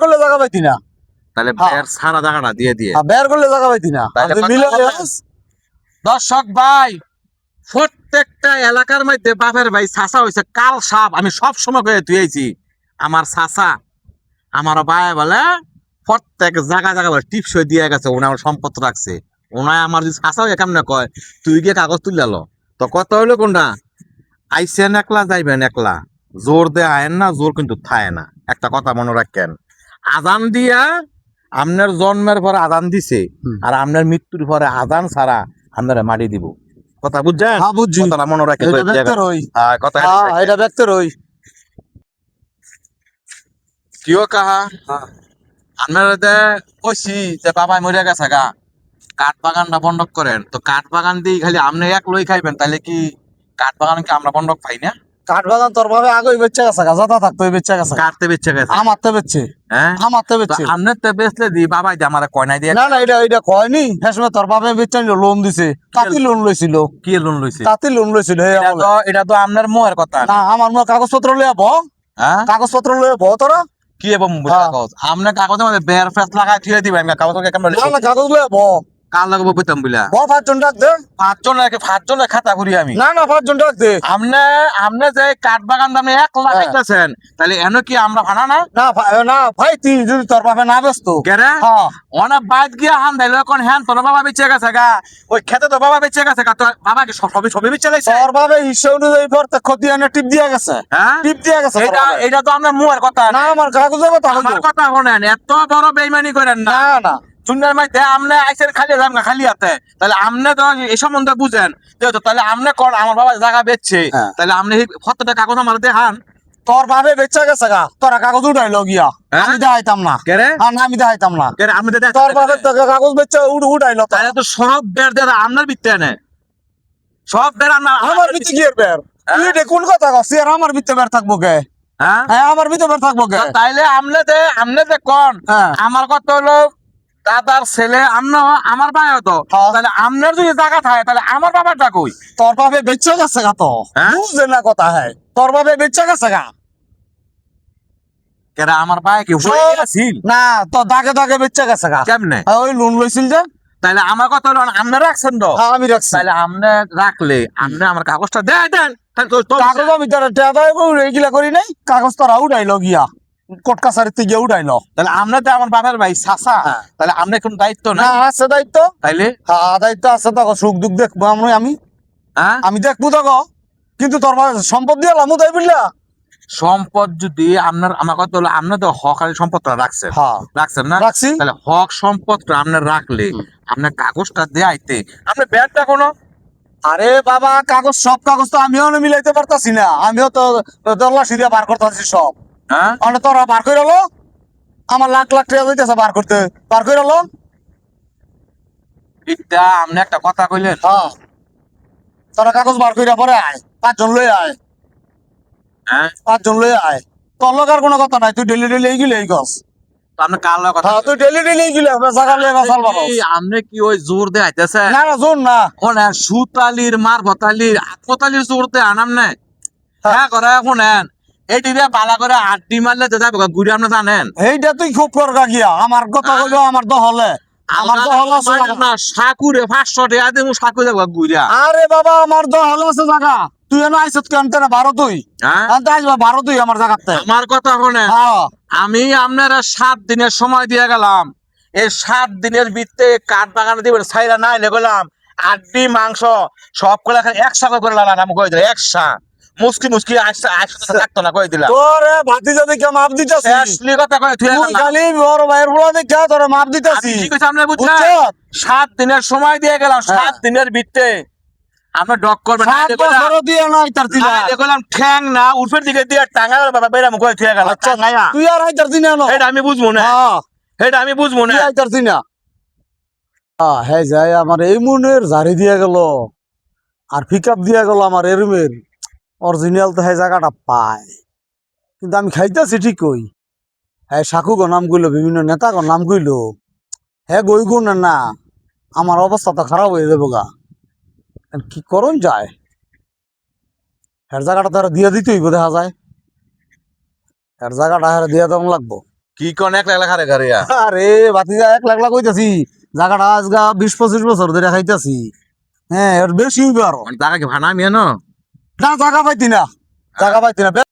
করলে জায়গা পাইতি না। তাহলে বের সারা জায়গাটা দিয়ে দিয়ে বের করলে জায়গা পাইতি না। দর্শক ভাই, প্রত্যেকটা এলাকার মধ্যে বাপের ভাই চাচা হয়েছে কাল সাপ। আমি সব সময় করে তুইছি আমার চাচা আমার ভাই বলে প্রত্যেক জায়গা জায়গা বলে টিপস দিয়ে গেছে, ওনা আমার সম্পদ রাখছে। ওনায় আমার যদি চাচা হয়ে কেমন কয় তুই গিয়ে কাগজ তুলে লো, তো কত হইলো কোনটা আইসেন একলা যাইবেন একলা, জোর দে আয়েন না, জোর কিন্তু থায় না। একটা কথা মনে রাখেন, আজান দিয়া আপনার জন্মের পরে আজান দিছে আর আপনার মৃত্যুর পরে আজান ছাড়া আপনারা মাটি দিব। কথা বুঝছেন? হ্যাঁ বুঝছি, কথাটা মনে রাখেন। কথা এটা ব্যক্ত রই কিও কাহা আপনারা কইছি যে বাবাই মরিয়া গেছে গা, কাঠ বাগানটা বন্ধক করেন। তো কাঠ বাগান দিয়ে খালি আপনি এক লই খাইবেন, তাহলে কি কাঠ বাগান কি আমরা বন্ধক পাই না? কাঠ বাগান তোর ভাবে আগে বেচে গেছে, গাছাটা থাকতো বেচে গেছে, কাটতে বেচে গেছে, আমার তো বেচছে। হ্যাঁ আমার তো বেচছে, আপনার তো বেচলে দি বাবাই দিয়ে আমার কয়নাই দিয়ে। না না এটা কয়নি, হ্যাঁ সময় তোর ভাবে বেচে লোন দিছে, তাতে লোন লইছিল। কি লোন লইছে? তাতে লোন লইছিল। এটা তো আপনার মোয়ের কথা না, আমার মোর কাগজপত্র লইয়া ব। হ্যাঁ কাগজপত্র লইয়া ব তোরা কি এবং কাগজ আপনার কাগজের মধ্যে বের ফেস লাগাই থুয়ে দিবেন, কাগজ কেমন না কাগজ লইয়া ব। কার লাগবো বইতাম বুঝলা? ব 5 জন ডাক দে। 5 জনের খাতা করি আমি। না 5 জন ডাক দে। আপনি যে কাঠ বাগান দামে 1 লাখ খাইতেছেন, তাহলে এন কি আমরা ভাড়া না? না ভাই তুই যদি তোর বাপে না ব্যস্ত কেরে অনেক বাইক গিয়া হান দিল কোন হ্যান তোর বাবা বেঁচে গেছে গা, ওই খেতে তো বাবা বেঁচে গেছে গা, তোর বাবা কি সবই বেঁচে লাইছে? তোর বাবা হিসাব অনুযায়ী প্রত্যেক ক্ষতি আনে টিপ দিয়া গেছে। হ্যাঁ টিপ দিয়া গেছে। এটা তো আপনার মুয়ের কথা না, আমার কাগজের কথা। আমার কথা শোনেন, এত বড় বেইমানি করেন না। না না দুনিয়ার মধ্যে আমনে আইসেন খালি যান না খালি হাতে, তাহলে আমনে তো এই সম্বন্ধে বুঝেন। তাহলে আমনে কোন আমার বাবা জায়গা বেচছে, তাহলে আমনে কতটা কাগজ আমার দেখান। তোর ভাবে বেচা গেছে গা, তোরা কাগজ উঠাইলো গিয়া, আমি দেখাইতাম না। কেরে না আমি দেখাইতাম না। কেরে আমি তোর ভাবে কাগজ বেচা উঠাইলো, তাহলে তো সব বের দেয় আপনার ভিত্তে এনে, সব বের আমার ভিত্তি কি বের? তুই কোন কথা কস? আর আমার ভিত্তে বের থাকবো কে? হ্যাঁ আমার ভিত্তে বের থাকবো কে? তাইলে আমনে যে কোন আমার কথা হলো দাদার ছেলে আমার ভাই হতো, তাহলে আপনার যদি জায়গা থাকে তাহলে আমার বাবারটা কই? তোর ভাবে বেচা গেছে গা, তো বুঝে না কথা। হ্যাঁ তোর ভাবে বেচা গেছে গা। কেরা আমার ভাই কি ছিল না? তো দাগে দাগে বেচা গেছে গা। কেমনে? ওই লোন লইছিল যে। তাইলে আমার কথা হলো আপনি রাখছেন তো? আমি রাখছি। তাইলে আপনি রাখলে আপনি আমার কাগজটা দেন। কাগজ আমি এইগুলা করি নাই, কাগজ তোরা উঠাইলো গিয়া, কোর্ট কাছারির থেকে উঠাইলো। তাহলে আপনি তো আমার বাবার ভাই চাচা, তাহলে আপনার কোন দায়িত্ব না? আছে দায়িত্ব। তাইলে দায়িত্ব আছে, তো সুখ দুঃখ দেখবো আমি দেখবো তো, কিন্তু তোর সম্পদ দিয়ে লামু তাই বুঝলা। সম্পদ যদি আমার কথা হলো আপনি তো হকারি সম্পদটা রাখছেন না? রাখছি। তাহলে হক সম্পদটা আপনার রাখলে আপনার কাগজটা দেয়াইতে আপনার ব্যাগটা কোনো। আরে বাবা, কাগজ সব কাগজ তো আমিও মিলাইতে পারতাছি না, আমিও তো দল্লাসি দিয়ে বার করতেছি সব। তোরা বার করে লো, আমার লাখ লাখ টাকা দিতেছে বার করতে, বার করে লো। এটা আপনি একটা কথা কইলেন। তোরা কাগজ বার করে পরে আয়, 5 জন লই আয়। 5 জন লই আয়, তোর লোক আর কোনো কথা নাই, তুই ডেলি ডেলি এইগুলো এই গছ। আপনি কার কথা? তুই ডেলি ডেলি এইগুলো জায়গা লয়ে বাসাল বাবা। আপনি কি ওই জোর দে আইতেছে? না জোর না, কোনে সুতালির মারবতালির আত্মতালির জোর দে আনাম নাই। হ্যাঁ করে শুনেন, এইটি দিয়ে পালা করে আড্ডি মারলে তো যাবে ঘুরে, আপনি জানেন? এইটা তুই খুব কর গিয়া, আমার কথা কইলো আমার দহলে। আমার দহল আছে না, সাকুরে 500 টাকা দিমু, সাকু যাবো ঘুরিয়া। আরে বাবা, আমার দহল আছে জায়গা, তুই এনে আইছত কেন? না 12 তুই আসবা, 12 তুই আমার জায়গাতে। আমার কথা শুনে, আমি আপনারা 7 দিনের সময় দিয়ে গেলাম, এই 7 দিনের ভিতরে কাঠ বাগানে দিবেন ছাইরা নাই গেলাম, আড্ডি মাংস সব করে একসাথে করে লাগান। আমি কই দিলাম একসা মুসকি মুসকি থাকতো না, কই দিলাম। তোরে ভাতি যদি কে মাপ দিতাছি, আসলি কথা কই তুই খালি বড় ভাইয়ের বড় দেখা তোরে মাপ দিতাছি। ঠিক আছে, আপনি বুঝছেন? 7 দিনের সময় দিয়ে গেলাম, 7 দিনের ভিতরে আমরা ডক করবেন। 7 বছর দিয়ে নাই তার দিলা দেখলাম ঠ্যাং না উঠের দিকে দিয়ে টাঙ্গা বাবা বেরা মুখ থিয়া গেল। আচ্ছা তুই আর আইতার দিন না, এটা আমি বুঝবো না, এটা আমি বুঝবো না। আইতার দিন না। হ্যাঁ যাই, আমার এই মনের জারি দিয়া গেল আর পিকআপ দিয়া গেল আমার এরুমের অরিজিনাল। তো হ্যাঁ জায়গাটা পায়, কিন্তু আমি খাইতেছি ঠিকই। হ্যাঁ সাকু গো নাম কইলো, বিভিন্ন নেতা গো নাম কইলো, হ্যাঁ গই গো না, আমার অবস্থা তো খারাপ হয়ে যাবো গা। কি করণ যায়, হ্যাঁ জায়গাটা তারা দিয়ে দিতেই দেখা যায়, হ্যাঁ জায়গাটা হ্যাঁ দিয়ে দেওয়া লাগবো। কি কোন এক লাখ ঘরে ঘরে আরে ভাতিজা 1 লাখ কইতাছি, জায়গাটা আজগা 20-25 বছর ধরে খাইতাছি। হ্যাঁ, এর বেশি হইবে আরো। জায়গা কি ভাড়া আমি না না, জায়গা পাইতি না, জায়গা পাইতি না।